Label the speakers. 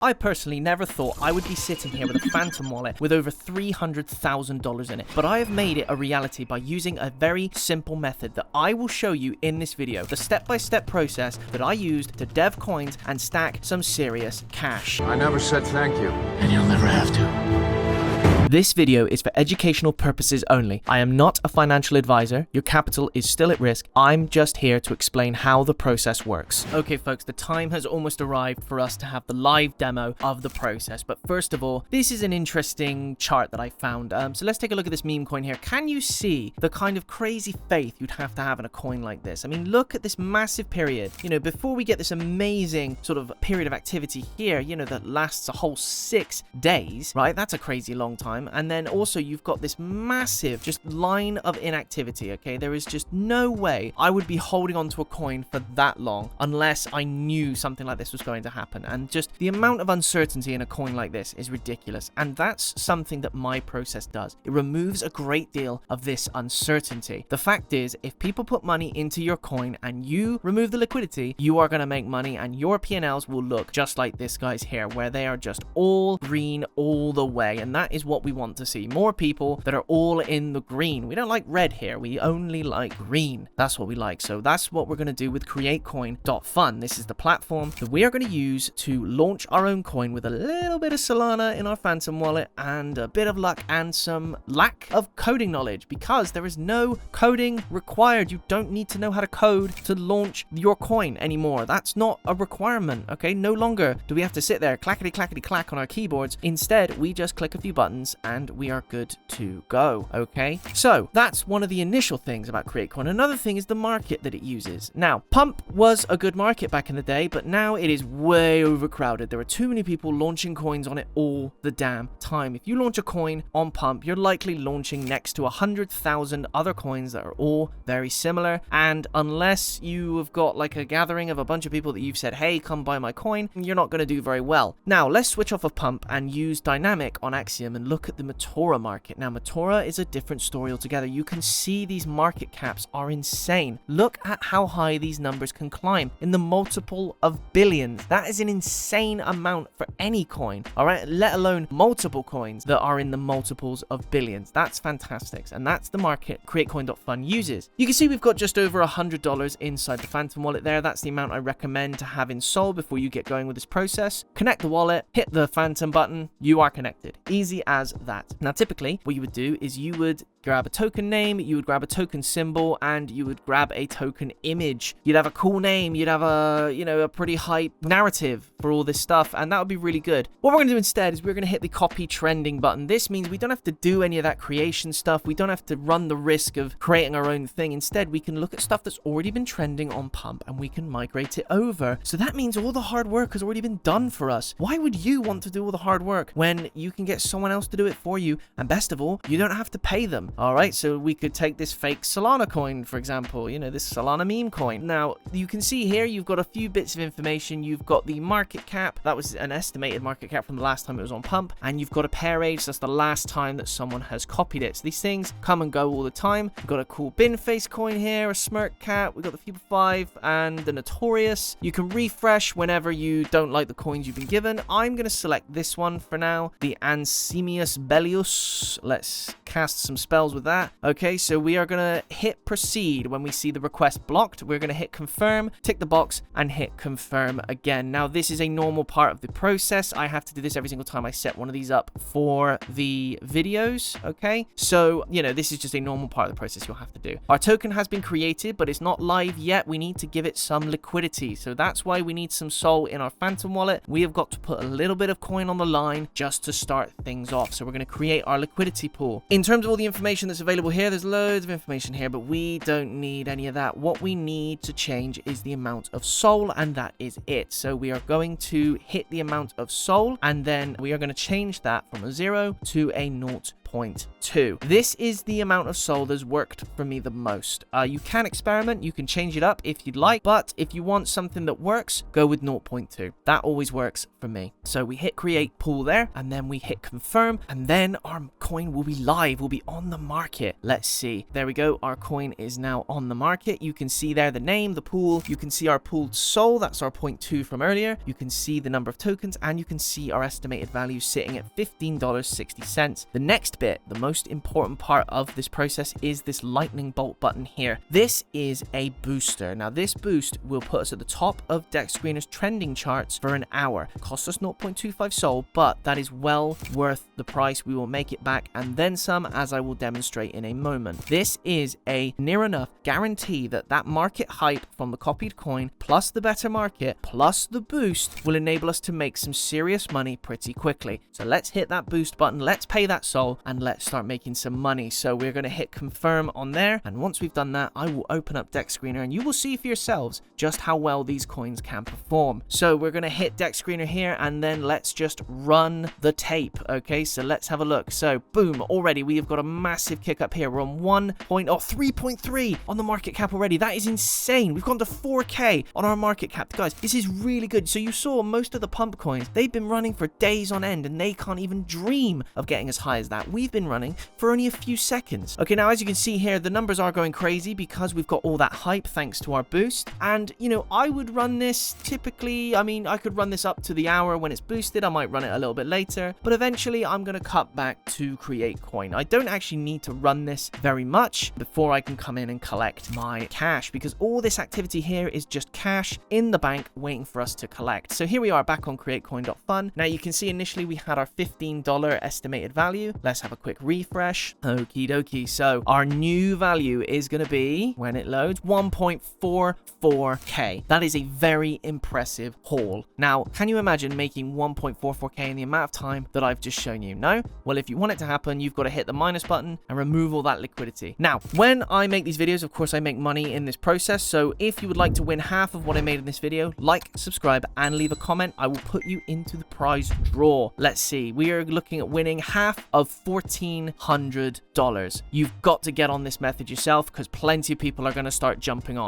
Speaker 1: I personally never thought I would be sitting here with a Phantom wallet with over $300,000 in it, but I have made it a reality by using a very simple method that I will show you in this video, the step-by-step process that I used to dev coins and stack some serious cash.
Speaker 2: I never said thank you.
Speaker 3: And you'll never have to.
Speaker 1: This video is for educational purposes only. I am not a financial advisor. Your capital is still at risk. I'm just here to explain how the process works. Okay, folks, the time has almost arrived for us to have the live demo of the process. But first of all, this is an interesting chart that I found. So let's take a look at this meme coin here. Can you see the kind of crazy faith you'd have to have in a coin like this? I mean, look at this massive period. You know, before we get this amazing sort of period of activity here, you know, that lasts a whole 6 days, right? That's a crazy long time. And then also you've got this massive just line of inactivity. Okay, there is just no way I would be holding onto a coin for that long unless I knew something like this was going to happen. And just the amount of uncertainty in a coin like this is ridiculous, and that's something that my process does. It removes a great deal of this uncertainty. The fact is, if people put money into your coin and you remove the liquidity, you are going to make money, and your P&Ls will look just like this guy's here, where they are just all green all the way. And that is what we want to see. More people that are all in the green. We don't like red here. We only like green. That's what we like. So that's what we're going to do with createcoin.fun. This is the platform that we are going to use to launch our own coin with a little bit of Solana in our Phantom wallet and a bit of luck and some lack of coding knowledge, because there is no coding required. You don't need to know how to code to launch your coin anymore. That's not a requirement. Okay, no longer do we have to sit there clackety clackety clack on our keyboards. Instead, we just click a few buttons and we are good to go. Okay, so that's one of the initial things about CreateCoin. Another thing is the market that it uses. Now, Pump was a good market back in the day, but now it is way overcrowded. There are too many people launching coins on it all the damn time. If you launch a coin on Pump, you're likely launching next to 100,000 other coins that are all very similar, and unless you have got like a gathering of a bunch of people that you've said, hey, come buy my coin, you're not going to do very well. Now, let's switch off of Pump and use Dynamic on Axiom and look at the Metora market. Now, Metora is a different story altogether. You can see these market caps are insane. Look at how high these numbers can climb, in the multiple of billions. That is an insane amount for any coin, all right? Let alone multiple coins that are in the multiples of billions. That's fantastic, and that's the market CreateCoin.fun uses. You can see we've got just over $100 inside the Phantom wallet there. That's the amount I recommend to have in Sol before you get going with this process. Connect the wallet, hit the Phantom button, you are connected. Easy as that. Now, typically, what you would do is you would grab a token name, you would grab a token symbol, and you would grab a token image. You'd have a cool name, you'd have a, you know, a pretty hype narrative for all this stuff, and that would be really good. What we're going to do instead is we're going to hit the copy trending button. This means we don't have to do any of that creation stuff. We don't have to run the risk of creating our own thing. Instead, we can look at stuff that's already been trending on Pump and we can migrate it over. So that means all the hard work has already been done for us. Why would you want to do all the hard work when you can get someone else to do it for you? And best of all, you don't have to pay them. All right, so we could take this fake Solana coin, for example, you know, this Solana meme coin. Now, you can see here, you've got a few bits of information. You've got the market cap. That was an estimated market cap from the last time it was on Pump. And you've got a pair age. That's the last time that someone has copied it. So these things come and go all the time. We've got a cool bin face coin here, a smirk cat. We've got the Feeble 5 and the Notorious. You can refresh whenever you don't like the coins you've been given. I'm going to select this one for now, the Ansemius Bellius. Let's cast some spells with that. Okay, so we are going to hit proceed when we see the request blocked. We're going to hit confirm, tick the box, and hit confirm again. Now, this is a normal part of the process. I have to do this every single time I set one of these up for the videos. Okay, so, you know, this is just a normal part of the process you'll have to do. Our token has been created, but it's not live yet. We need to give it some liquidity. So that's why we need some Sol in our Phantom wallet. We have got to put a little bit of coin on the line just to start things off. So we're going to create our liquidity pool. In terms of all the information that's available here, there's loads of information here, but we don't need any of that. What we need to change is the amount of Sol, and that is it. So we are going to hit the amount of Sol, and then we are going to change that from a 0 to a 0.5. 0.2. This is the amount of SOL that's worked for me the most. You can experiment, you can change it up if you'd like, but if you want something that works, go with 0.2. That always works for me. So we hit create pool there, and then we hit confirm, and then our coin will be live, will be on the market. Let's see. There we go. Our coin is now on the market. You can see there the name, the pool. You can see our pooled SOL. That's our 0.2 from earlier. You can see the number of tokens, and you can see our estimated value sitting at $15.60. The next bit, the most important part of this process, is this lightning bolt button here. This is a booster. Now this boost will put us at the top of Dex Screener's trending charts for an hour. It costs us 0.25 SOL, but that is well worth the price. We will make it back and then some, as I will demonstrate in a moment. This is a near enough guarantee that that market hype from the copied coin plus the better market plus the boost will enable us to make some serious money pretty quickly. So let's hit that boost button, let's pay that SOL, and let's start making some money. So we're going to hit confirm on there, and once we've done that, I will open up Dex Screener and you will see for yourselves just how well these coins can perform. So we're going to hit Dex Screener here, and then let's just run the tape. Okay, so let's have a look. So boom, already we have got a massive kick up here. We're on 3.3 on the market cap already. That is insane. We've gone to 4K on our market cap. Guys, this is really good. So you saw most of the pump coins, they've been running for days on end, and they can't even dream of getting as high as that. We've been running for only a few seconds. Okay, now as you can see here, the numbers are going crazy because we've got all that hype thanks to our boost. And you know, I would run this typically, I mean, I could run this up to the hour when it's boosted. I might run it a little bit later, but eventually I'm going to cut back to create coin. I don't actually need to run this very much before I can come in and collect my cash, because all this activity here is just cash in the bank waiting for us to collect. So here we are back on createcoin.fun. Now you can see initially we had our $15 estimated value. Let's have a quick refresh. Okie dokie. So our new value is going to be, when it loads, 1.44k. That is a very impressive haul. Now, can you imagine making 1.44k in the amount of time that I've just shown you? No? Well, if you want it to happen, you've got to hit the minus button and remove all that liquidity. Now, when I make these videos, of course, I make money in this process. So if you would like to win half of what I made in this video, like, subscribe, and leave a comment. I will put you into the prize draw. Let's see. We are looking at winning half of $1,400. You've got to get on this method yourself, because plenty of people are going to start jumping on.